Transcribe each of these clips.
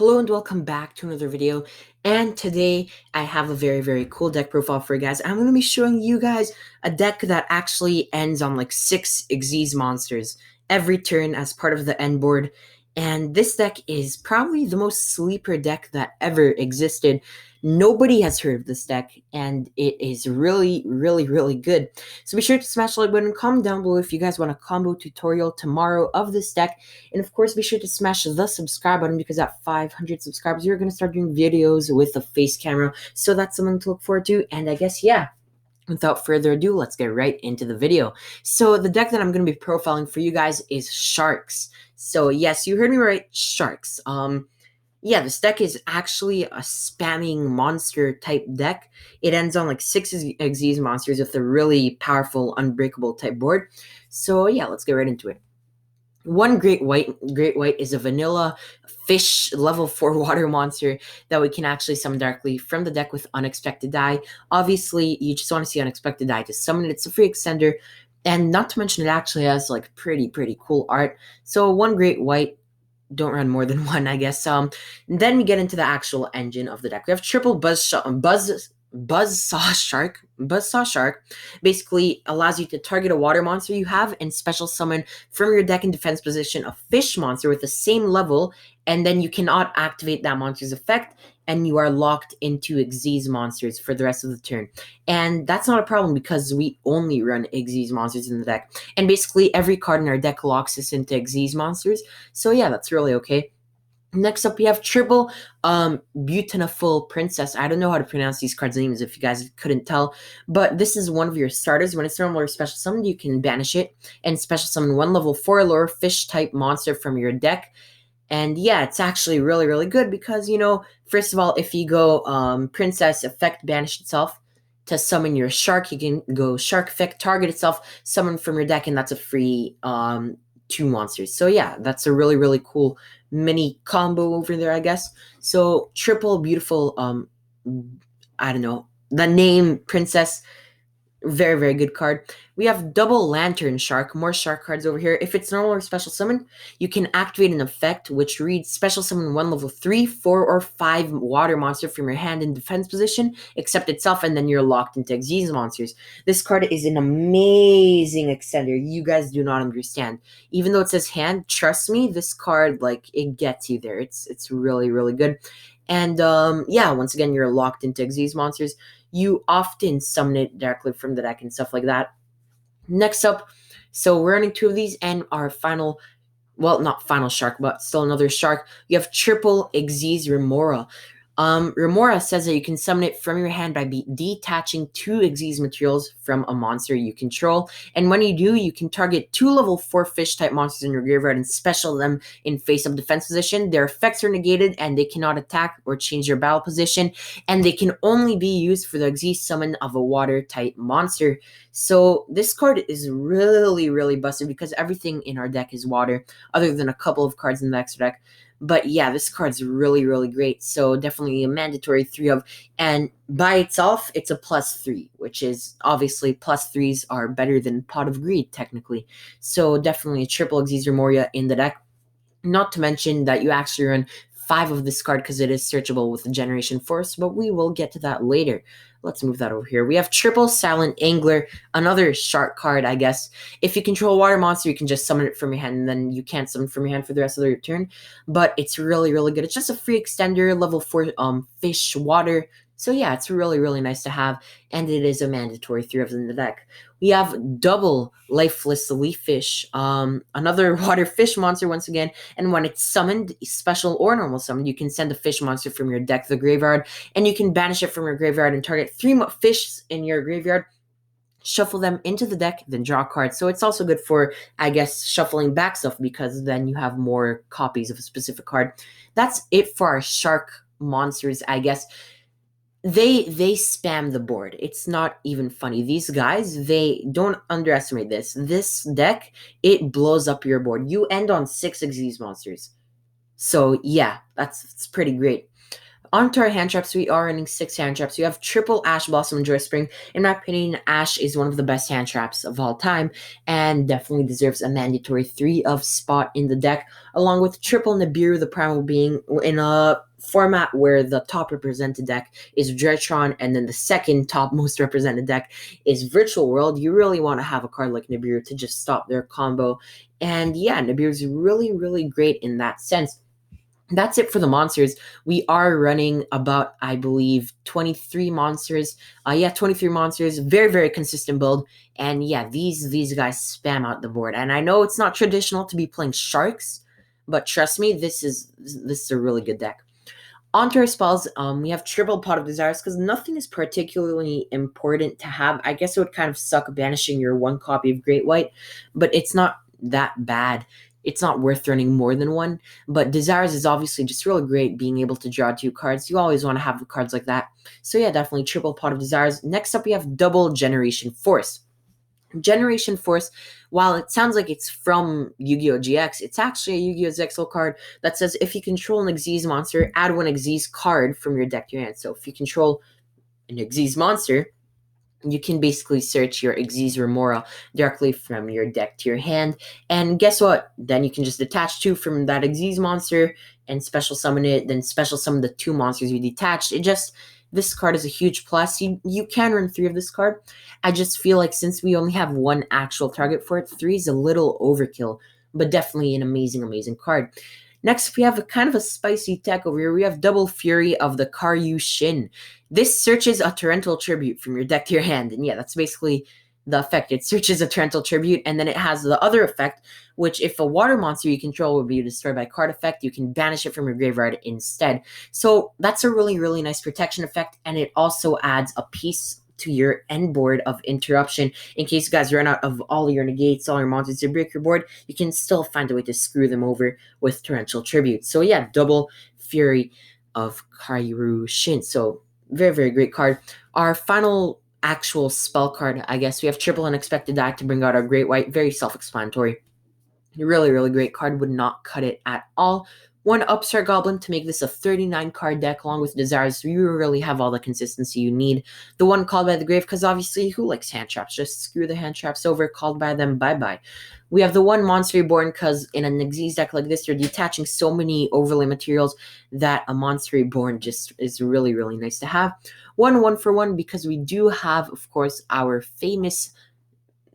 Hello and welcome back to another video, and today I have a very cool deck profile for you guys. I'm going to be showing you guys a deck that actually ends on like 6 XYZ monsters every turn as part of the end board, and this deck is probably the most sleeper deck that ever existed. Nobody has heard of this deck, and it is really good. So be sure to smash the like button and comment down below if you guys want a combo tutorial tomorrow of this deck. And of course, be sure to smash the subscribe button because at 500 subscribers, you're going to start doing videos with a face camera. So that's something to look forward to. And I guess, yeah, without further ado, let's get right into the video. So the deck that I'm going to be profiling for you guys is Sharks. So yes, you heard me right, Sharks. Yeah, this deck is actually a spamming monster type deck. It ends on like 6 XYZ monsters with a really powerful unbreakable type board. So yeah, let's get right into it. One Great White is a vanilla fish level 4 water monster that we can actually summon directly from the deck with Unexpected Die. Obviously, you just want to see Unexpected Die to summon it. It's a free extender, and not to mention it actually has like pretty cool art. So one Great White, don't run more than one, I guess. Then we get into the actual engine of the deck. We have triple Buzzsaw Shark basically allows you to target a water monster you have and special summon from your deck in defense position a fish monster with the same level, and then you cannot activate that monster's effect, and you are locked into XYZ monsters for the rest of the turn. And that's not a problem because we only run XYZ monsters in the deck. And basically every card in our deck locks us into XYZ monsters. So yeah, that's really okay. Next up, we have triple Beautiful Princess. I don't know how to pronounce these cards' names if you guys couldn't tell, but this is one of your starters. When it's normal or special summoned, you can banish it and special summon one level 4 lower fish type monster from your deck. And yeah, it's actually really good because, you know, first of all, if you go Princess effect banish itself to summon your shark, you can go shark effect target itself, summon from your deck, and that's a free 2 monsters. So yeah, that's a really cool mini combo over there, I guess. So triple beautiful, I don't know, the name Princess, very good card. We have double Lantern Shark, more shark cards over here. If it's normal or special summon, you can activate an effect which reads special summon one level 3, 4, or 5 water monster from your hand in defense position, except itself, and then you're locked into XYZ monsters. This card is an amazing extender. You guys do not understand. Even though it says hand, trust me, this card, like, it gets you there. It's really good. And yeah, once again, you're locked into XYZ monsters. You often summon it directly from the deck and stuff like that. Next up, so we're running 2 of these, and our final, well, not final shark, but still another shark. You have triple XYZ Remora. Remora says that you can summon it from your hand by detaching 2 XYZ materials from a monster you control. And when you do, you can target 2 level 4 fish type monsters in your graveyard and special them in face-up defense position. Their effects are negated and they cannot attack or change their battle position. And they can only be used for the XYZ summon of a water type monster. So this card is really busted because everything in our deck is water, other than a couple of cards in the extra deck. But yeah, this card's really great. So definitely a mandatory 3 of. And by itself, it's a +3, which is obviously +3s are better than Pot of Greed, technically. So definitely a triple XYZ Remoria in the deck. Not to mention that you actually run 5 of this card because it is searchable with the Generation Force, but we will get to that later. Let's move that over here. We have triple Silent Angler, another shark card, I guess. If you control a water monster, you can just summon it from your hand, and then you can't summon from your hand for the rest of your turn. But it's really good. It's just a free extender, level 4 fish water. So yeah, it's really nice to have, and it is a mandatory 3 of them in the deck. We have double Lifeless Leaf Fish, another water fish monster once again, and when it's summoned, special or normal summoned, you can send a fish monster from your deck to the graveyard, and you can banish it from your graveyard and target 3 fish in your graveyard, shuffle them into the deck, then draw a card. So it's also good for, I guess, shuffling back stuff because then you have more copies of a specific card. That's it for our shark monsters, I guess. They spam the board. It's not even funny. These guys, they don't underestimate this. This deck, it blows up your board. You end on 6 XYZ monsters. So yeah, it's pretty great. Onto our hand traps, we are running 6 hand traps. We have triple Ash Blossom and Joy Spring. In my opinion, Ash is one of the best hand traps of all time and definitely deserves a mandatory 3 of spot in the deck, along with triple Nibiru, the primal being, in a format where the top represented deck is Dretron and then the second top most represented deck is Virtual World. You really want to have a card like Nibiru to just stop their combo. And yeah, Nibiru is really, really great in that sense. That's it for the monsters. We are running about, I believe, 23 monsters. 23 monsters. Very, very consistent build. And yeah, these guys spam out the board. And I know it's not traditional to be playing sharks, but trust me, this is a really good deck. Onto our spells, we have triple Pot of Desires because nothing is particularly important to have. I guess it would kind of suck banishing your 1 copy of Great White, but it's not that bad. It's not worth running more than 1, but Desires is obviously just really great being able to draw 2 cards. You always want to have cards like that. So yeah, definitely triple Pot of Desires. Next up, we have double Generation Force. Generation Force, while it sounds like it's from Yu-Gi-Oh! GX, it's actually a Yu-Gi-Oh! Zexal card that says if you control an Xyz monster, add 1 Xyz card from your deck to your hand. So if you control an Xyz monster, you can basically search your Xyz Remora directly from your deck to your hand. And guess what? Then you can just detach 2 from that Xyz monster and special summon it, then special summon the 2 monsters you detached. This card is a huge plus. You can run 3 of this card. I just feel like since we only have 1 actual target for it, 3 is a little overkill, but definitely an amazing, amazing card. Next, we have a kind of a spicy tech over here. We have Double Fury of the Karyu Shin. This searches a Torrential Tribute from your deck to your hand. And yeah, that's basically the effect. It searches a Torrential Tribute, and then it has the other effect, which if a water monster you control will be destroyed by card effect, you can banish it from your graveyard instead. So that's a really, really nice protection effect, and it also adds a piece to your end board of interruption. In case you guys run out of all your negates, all your monsters to break your board, you can still find a way to screw them over with Torrential Tribute. So yeah, Double Fury of Karyu Shin. So very, very great card. Our final actual spell card, I guess, we have triple Unexpected Die to bring out our Great White. Very self-explanatory. Really, really great card. Would not cut it at all. 1 Upstart Goblin to make this a 39 card deck along with Desires. So you really have all the consistency you need. The 1 Called by the Grave, because obviously who likes hand traps? Just screw the hand traps over, called by them, bye-bye. We have the 1 Monster Reborn, because in an Xyz deck like this, you're detaching so many overlay materials that a Monster Reborn just is really, really nice to have. 1 for 1, because we do have, of course, our famous,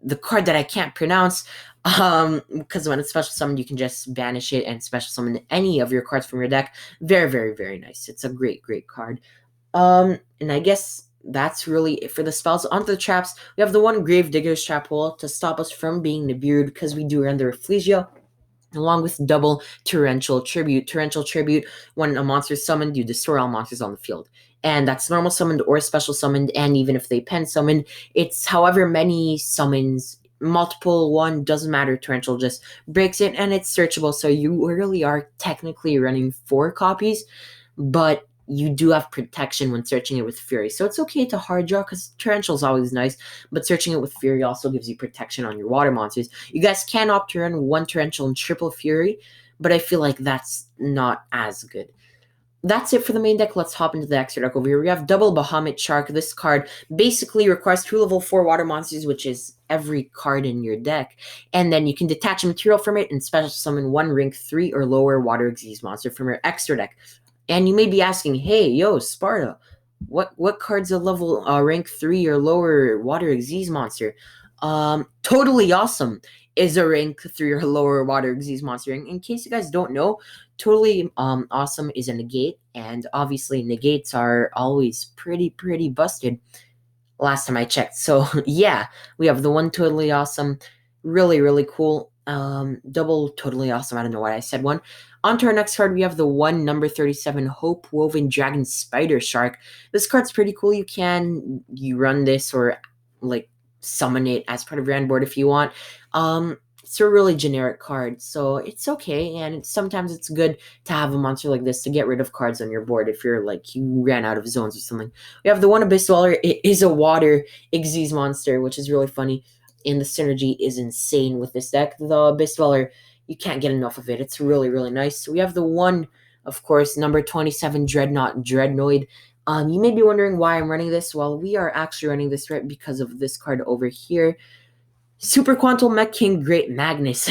the card that I can't pronounce, because when it's special summoned, you can just banish it and special summon any of your cards from your deck. Very, very, very nice. It's a great, great card. And I guess that's really it for the spells. Onto the traps, we have the 1 Gravedigger's Trap Hole to stop us from being Nibiru'd, because we do run the Rafflesia, along with double Torrential Tribute. Torrential Tribute, when a monster is summoned, you destroy all monsters on the field. And that's normal summoned or special summoned, and even if they pen summoned, it's however many summons, multiple, 1, doesn't matter. Torrential just breaks it, and it's searchable, so you really are technically running 4 copies, but you do have protection when searching it with Fury. So it's okay to hard draw, because Torrential is always nice, but searching it with Fury also gives you protection on your water monsters. You guys can opt to run 1 Torrential and triple Fury, but I feel like that's not as good. That's it for the main deck. Let's hop into the extra deck over here. We have double Bahamut Shark. This card basically requires 2 level 4 water monsters, which is every card in your deck. And then you can detach a material from it and special summon 1 rank 3 or lower water Xyz monster from your extra deck. And you may be asking, hey, yo, Sparta, what card's a level rank 3 or lower water Xyz monster? Totally Awesome is a rank 3 or lower water Xyz monster. In case you guys don't know, Totally Awesome is a negate, and obviously negates are always pretty busted last time I checked. So yeah, we have the 1 Totally Awesome, really, really cool. Double Totally Awesome, I don't know why I said 1. On to our next card, we have the 1 number 37 Hope Woven Dragon Spider Shark. This card's pretty cool. You run this or like summon it as part of your end board if you want. It's a really generic card, so it's okay, and sometimes it's good to have a monster like this to get rid of cards on your board if you're like, you ran out of zones or something. We have the 1 Abyss Dweller. It is a water Xyz monster, which is really funny, and the synergy is insane with this deck. The Abyss Dweller, you can't get enough of it. It's really, really nice. So we have the 1 Of course, number 27, Dreadnought Dreadnoid. You may be wondering why I'm running this. Well, we are actually running this right because of this card over here. Super Quantum Mech King Great Magnus.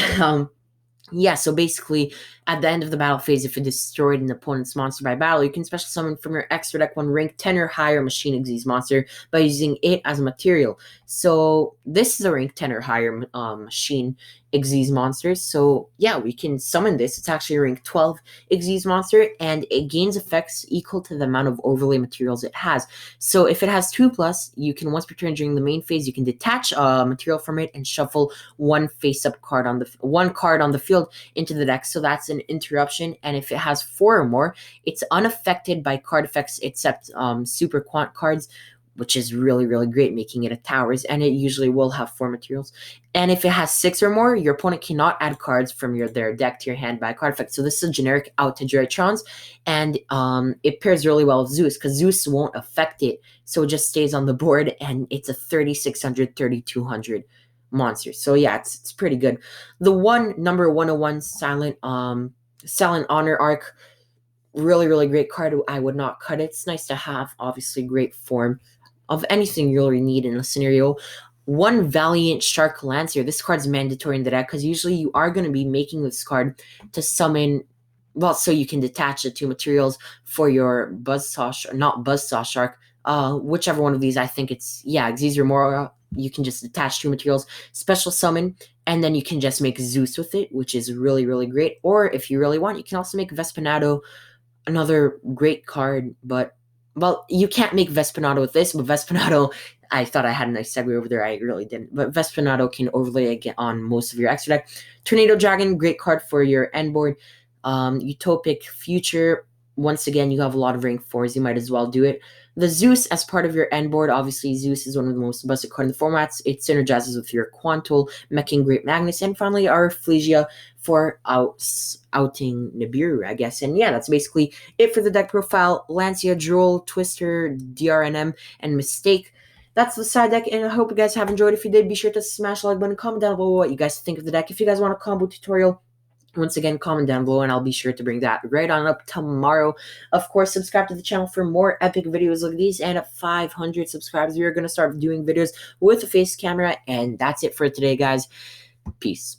Yeah, so basically, at the end of the battle phase, if it destroyed an opponent's monster by battle, you can special summon from your extra deck one rank 10 or higher Machine Xyz monster by using it as a material. So this is a rank 10 or higher Machine Xyz monster. So yeah, we can summon this. It's actually a rank 12 Xyz monster, and it gains effects equal to the amount of overlay materials it has. So if it has 2+, you can once per turn during the main phase, you can detach a material from it and shuffle one face-up card on the field into the deck. So that's an interruption. And if it has 4 or more, it's unaffected by card effects except super quant cards, which is really, really great, making it a towers, and it usually will have 4 materials. And if it has 6 or more, your opponent cannot add cards from their deck to your hand by card effect. So this is a generic out to Drytrons, and it pairs really well with Zeus, because Zeus won't affect it, so it just stays on the board, and it's a 3600, 3200 monster. So yeah, it's pretty good. The number 101 Silent Honor Arc, really, really great card. I would not cut it. It's nice to have, obviously great form of anything you really need in a scenario. One Valiant Shark Lancer. This card's mandatory in the deck because usually you are going to be making this card to summon, well, so you can detach the 2 materials for your Buzzsaw Shark. Whichever one of these, I think it's, yeah, Xyz Remora. You can just attach 2 materials, special summon, and then you can just make Zeus with it, which is really, really great. Or if you really want, you can also make Vespanado, another great card, but, well, you can't make Vespanado with this, but Vespanado, I thought I had a nice segue over there. I really didn't. But Vespanado can overlay again on most of your extra deck. Tornado Dragon, great card for your end board. Utopic Future, once again, you have a lot of rank 4s. You might as well do it. The Zeus as part of your end board. Obviously, Zeus is one of the most busted cards in the formats. It synergizes with your Quantul, Meching Great Magnus, and finally our Phlegia for outing Nibiru, I guess. And yeah, that's basically it for the deck profile. Lancia, Droll, Twister, DRNM, and Mistake. That's the side deck, and I hope you guys have enjoyed. If you did, be sure to smash the like button, comment down below what you guys think of the deck. If you guys want a combo tutorial, once again, comment down below, and I'll be sure to bring that right on up tomorrow. Of course, subscribe to the channel for more epic videos like these, and at 500 subscribers, we are going to start doing videos with a face camera, and that's it for today, guys. Peace.